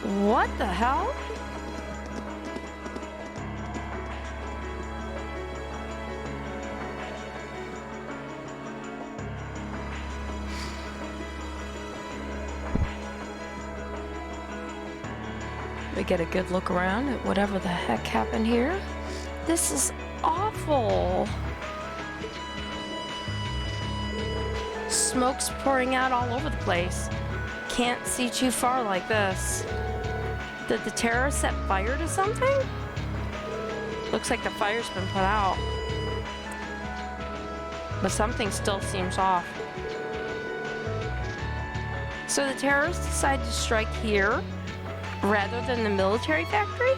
What the hell? We get a good look around at whatever the heck happened here. This is awful. Smoke's pouring out all over the place. Can't see too far like this. Did the terrorists set fire to something? Looks like the fire's been put out. But something still seems off. So the terrorists decided to strike here rather than the military factory?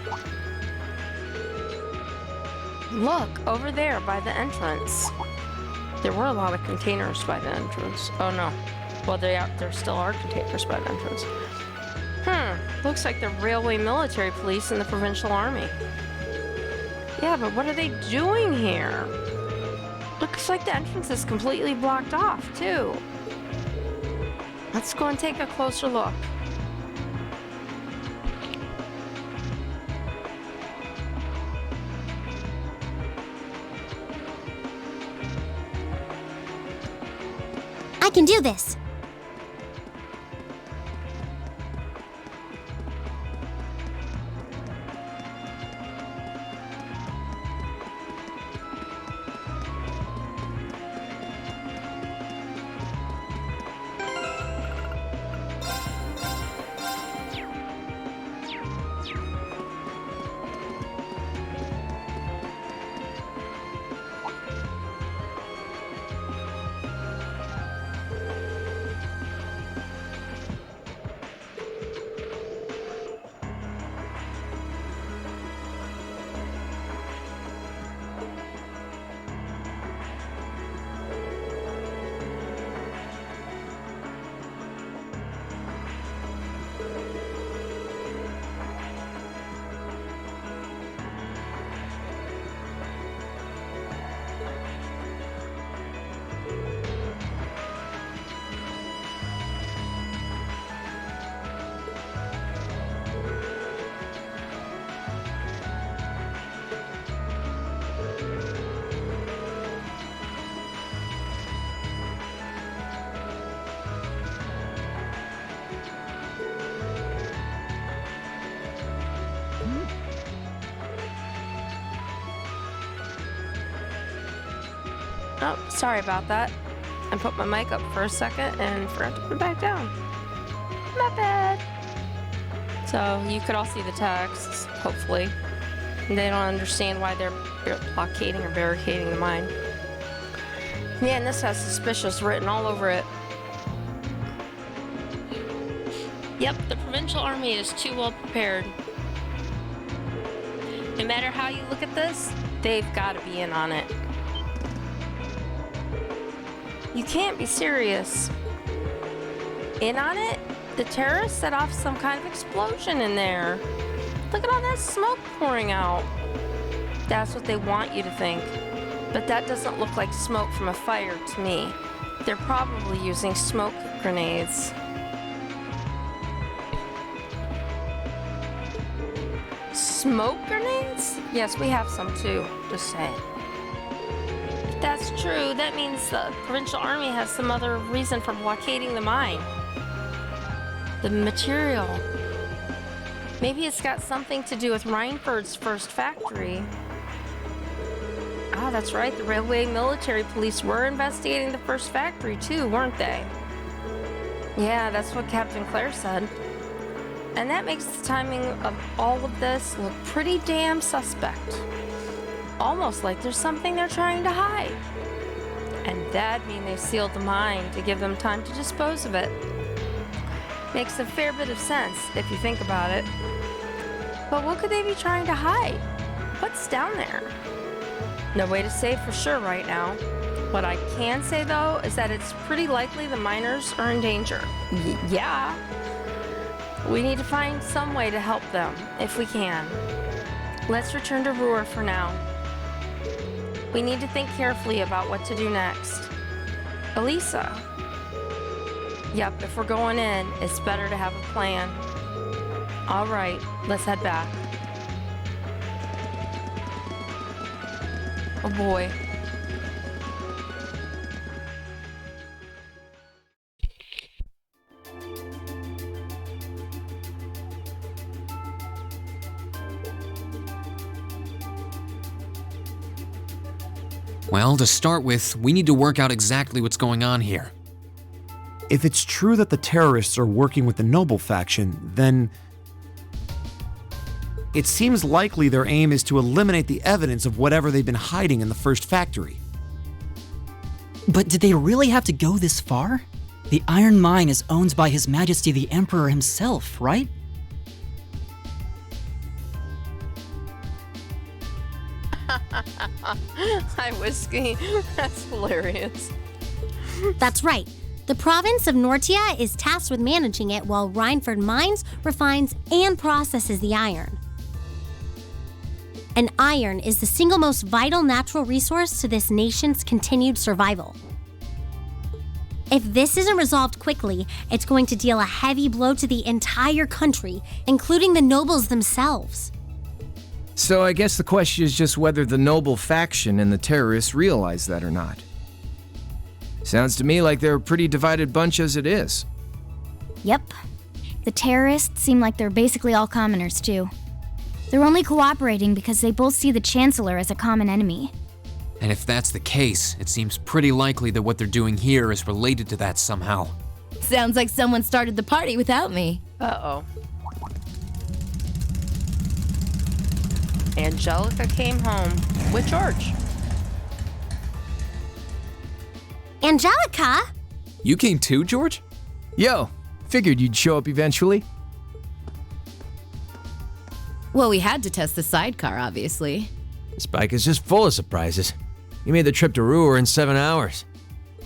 Look, over there by the entrance. There were a lot of containers by the entrance. Oh no. Well, there still are containers by the entrance. Looks like the railway military police and the provincial army. Yeah, but what are they doing here? Looks like the entrance is completely blocked off, too. Let's go and take a closer look. I can do this! Oh, sorry about that. I put my mic up for a second and forgot to put it back down. Not bad. So you could all see the text, hopefully. They don't understand why they're blockading or barricading the mine. Yeah, and this has suspicious written all over it. Yep, the provincial army is too well prepared. No matter how you look at this, they've got to be in on it. You can't be serious. In on it? The terrorists set off some kind of explosion in there. Look at all that smoke pouring out. That's what they want you to think. But that doesn't look like smoke from a fire to me. They're probably using smoke grenades. Smoke grenades? Yes, we have some too, just saying. If that's true, that means the provincial army has some other reason for blockading the mine. The material. Maybe it's got something to do with Reinford's first factory. Ah, that's right, the railway military police were investigating the first factory too, weren't they? Yeah, that's what Captain Claire said. And that makes the timing of all of this look pretty damn suspect. Almost like there's something they're trying to hide. And that'd mean they've sealed the mine to give them time to dispose of it. Makes a fair bit of sense if you think about it. But what could they be trying to hide? What's down there? No way to say for sure right now. What I can say though is that it's pretty likely the miners are in danger. Yeah. We need to find some way to help them, if we can. Let's return to Ruhr for now. We need to think carefully about what to do next. Elisa. Yep, if we're going in, it's better to have a plan. All right, let's head back. Oh boy. Well, to start with, we need to work out exactly what's going on here. If it's true that the terrorists are working with the Noble faction, then it seems likely their aim is to eliminate the evidence of whatever they've been hiding in the first factory. But did they really have to go this far? The iron mine is owned by His Majesty the Emperor himself, right? Hi, Whiskey. That's hilarious. That's right. The province of Nortia is tasked with managing it while Rhineford mines, refines, and processes the iron. And iron is the single most vital natural resource to this nation's continued survival. If this isn't resolved quickly, it's going to deal a heavy blow to the entire country, including the nobles themselves. So I guess the question is just whether the Noble faction and the terrorists realize that or not. Sounds to me like they're a pretty divided bunch as it is. Yep. The terrorists seem like they're basically all commoners, too. They're only cooperating because they both see the Chancellor as a common enemy. And if that's the case, it seems pretty likely that what they're doing here is related to that somehow. Sounds like someone started the party without me. Uh-oh. Angelica came home with George. Angelica? You came too, George? Yo, figured you'd show up eventually. Well, we had to test the sidecar, obviously. This bike is just full of surprises. You made the trip to Ruhr in 7 hours.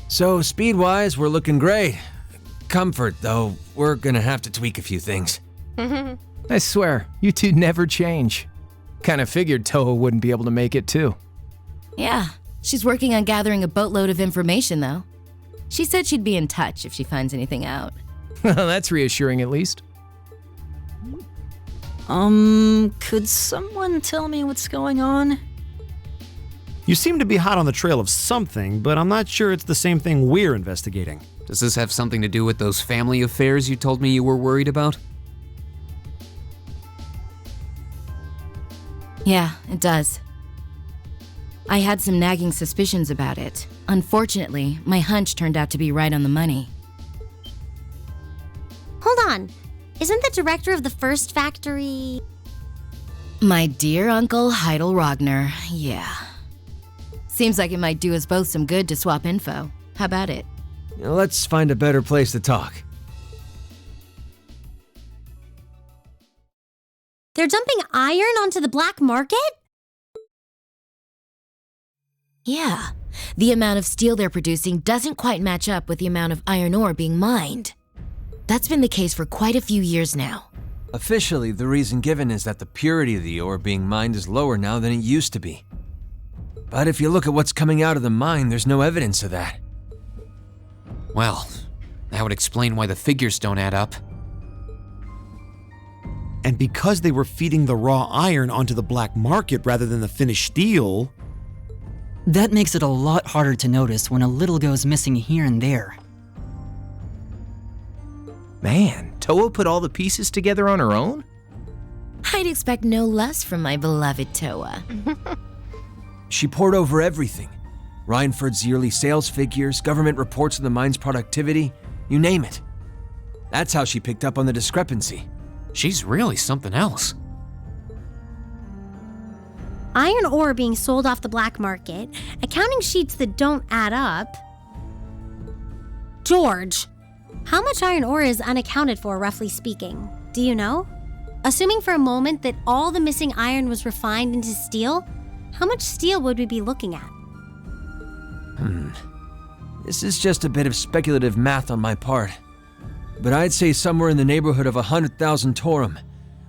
So, speed-wise, we're looking great. Comfort, though, we're gonna have to tweak a few things. I swear, you two never change. Kinda figured Toa wouldn't be able to make it, too. Yeah, she's working on gathering a boatload of information, though. She said she'd be in touch if she finds anything out. That's reassuring, at least. Could someone tell me what's going on? You seem to be hot on the trail of something, but I'm not sure it's the same thing we're investigating. Does this have something to do with those family affairs you told me you were worried about? Yeah, it does. I had some nagging suspicions about it. Unfortunately, my hunch turned out to be right on the money. Hold on. Isn't the director of the first factory... My dear Uncle Heidel Rogner, yeah. Seems like it might do us both some good to swap info. How about it? Let's find a better place to talk. They're dumping iron onto the black market? Yeah. The amount of steel they're producing doesn't quite match up with the amount of iron ore being mined. That's been the case for quite a few years now. Officially, the reason given is that the purity of the ore being mined is lower now than it used to be. But if you look at what's coming out of the mine, there's no evidence of that. Well, that would explain why the figures don't add up. And because they were feeding the raw iron onto the black market rather than the finished steel... That makes it a lot harder to notice when a little goes missing here and there. Man, Toa put all the pieces together on her own? I'd expect no less from my beloved Toa. She poured over everything. Rhineford's yearly sales figures, government reports of the mine's productivity, you name it. That's how she picked up on the discrepancy. She's really something else. Iron ore being sold off the black market, accounting sheets that don't add up. George, how much iron ore is unaccounted for, roughly speaking? Do you know? Assuming for a moment that all the missing iron was refined into steel, how much steel would we be looking at? This is just a bit of speculative math on my part. But I'd say somewhere in the neighborhood of 100,000 Torum,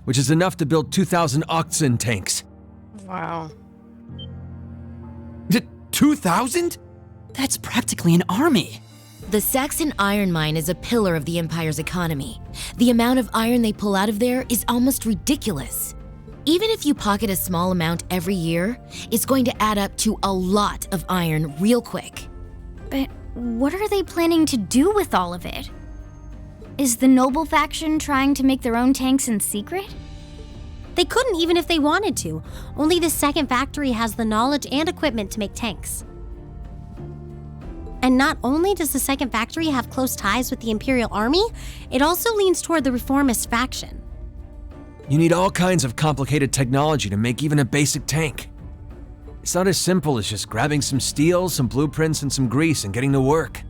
which is enough to build 2,000 oxen tanks. Wow. 2,000? That's practically an army. The Saxon iron mine is a pillar of the Empire's economy. The amount of iron they pull out of there is almost ridiculous. Even if you pocket a small amount every year, it's going to add up to a lot of iron real quick. But what are they planning to do with all of it? Is the Noble faction trying to make their own tanks in secret? They couldn't even if they wanted to. Only the second factory has the knowledge and equipment to make tanks. And not only does the second factory have close ties with the Imperial Army, it also leans toward the reformist faction. You need all kinds of complicated technology to make even a basic tank. It's not as simple as just grabbing some steel, some blueprints, and some grease and getting to work.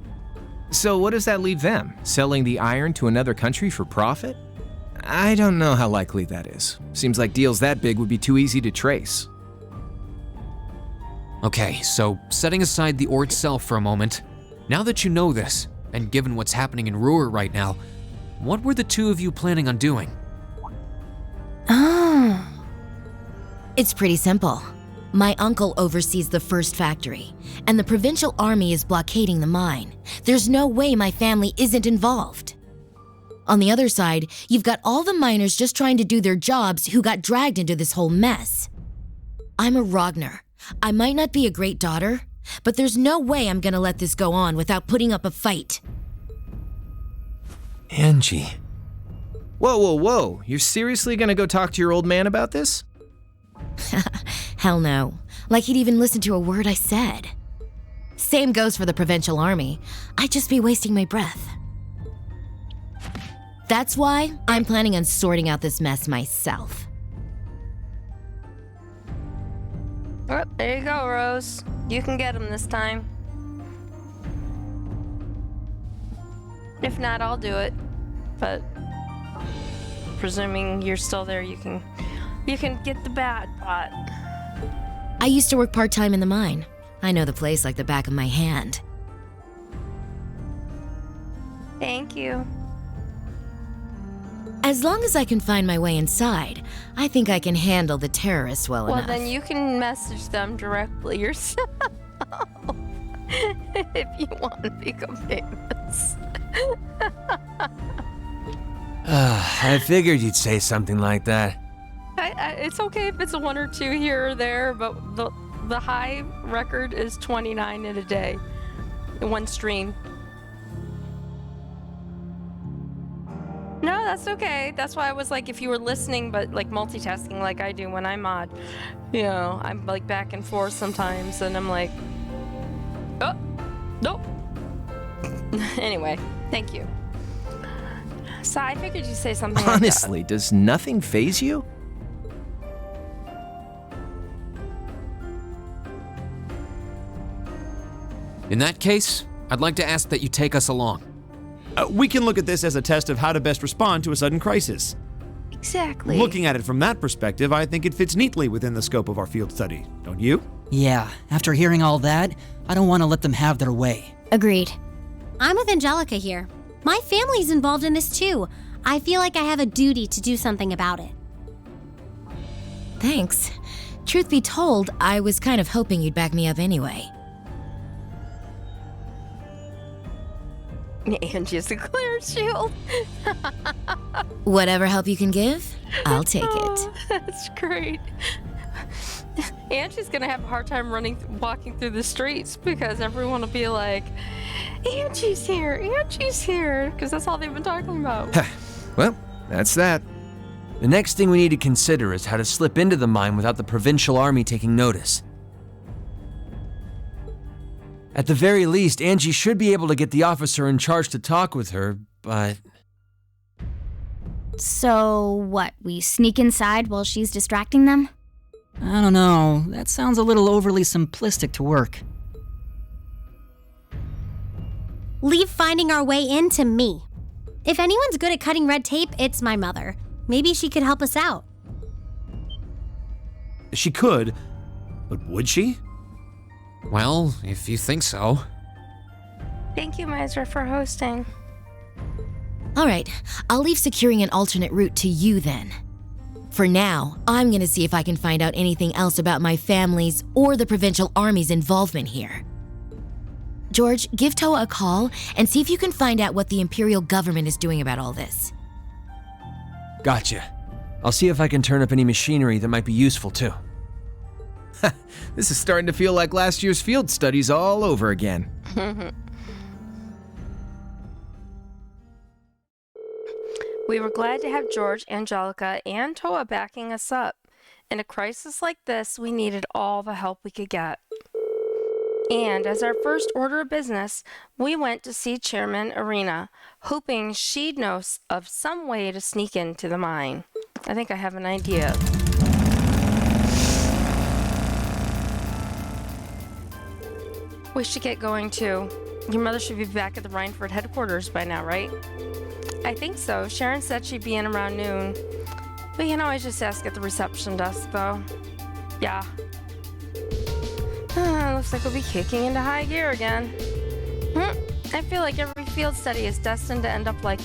So what does that leave them? Selling the iron to another country for profit? I don't know how likely that is. Seems like deals that big would be too easy to trace. Okay, so setting aside the ore itself for a moment, now that you know this, and given what's happening in Ruhr right now, what were the two of you planning on doing? It's pretty simple. My uncle oversees the first factory, and the provincial army is blockading the mine. There's no way my family isn't involved. On the other side, you've got all the miners just trying to do their jobs who got dragged into this whole mess. I'm a Ragnar. I might not be a great daughter, but there's no way I'm gonna let this go on without putting up a fight. Angie. Whoa, whoa, whoa. You're seriously gonna go talk to your old man about this? Hell no. Like he'd even listen to a word I said. Same goes for the provincial army. I'd just be wasting my breath. That's why I'm planning on sorting out this mess myself. Oh, there you go, Rose. You can get him this time. If not, I'll do it. But presuming you're still there, you can get the bad pot. I used to work part-time in the mine. I know the place like the back of my hand. Thank you. As long as I can find my way inside, I think I can handle the terrorists well enough. Well, then you can message them directly yourself. If you want to become famous. I figured you'd say something like that. It's okay if it's a 1 or 2 here or there, but the high record is 29 in a day. In one stream. No, that's okay. That's why I was like, if you were listening, but like multitasking like I do when I'm mod, you know, I'm like back and forth sometimes, and I'm like, oh, nope. Anyway, thank you. So I figured you'd say something like that. Honestly, does nothing faze you? In that case, I'd like to ask that you take us along. We can look at this as a test of how to best respond to a sudden crisis. Exactly. Looking at it from that perspective, I think it fits neatly within the scope of our field study, don't you? Yeah, after hearing all that, I don't want to let them have their way. Agreed. I'm with Angelica here. My family's involved in this too. I feel like I have a duty to do something about it. Thanks. Truth be told, I was kind of hoping you'd back me up anyway. Angie's a clear shield. Whatever help you can give, I'll take it. That's great. Angie's gonna have a hard time walking through the streets because everyone will be like, Angie's here, because that's all they've been talking about. Well, that's that. The next thing we need to consider is how to slip into the mine without the provincial army taking notice. At the very least, Angie should be able to get the officer in charge to talk with her, but... So, what, we sneak inside while she's distracting them? I don't know, that sounds a little overly simplistic to work. Leave finding our way in to me. If anyone's good at cutting red tape, it's my mother. Maybe she could help us out. She could, but would she? Well, if you think so. Thank you, Miser, for hosting. All right, I'll leave securing an alternate route to you then. For now, I'm gonna see if I can find out anything else about my family's or the provincial army's involvement here. George, give Toa a call and see if you can find out what the Imperial government is doing about all this. Gotcha. I'll see if I can turn up any machinery that might be useful too. This is starting to feel like last year's field studies all over again. We were glad to have George, Angelica, and Toa backing us up. In a crisis like this, we needed all the help we could get. And as our first order of business, we went to see Chairman Arena, hoping she'd know of some way to sneak into the mine. I think I have an idea. We should get going too. Your mother should be back at the Rhineford headquarters by now, right? I think so. Sharon said she'd be in around noon. We can always just ask at the reception desk, though. Yeah. Looks like we'll be kicking into high gear again. I feel like every field study is destined to end up like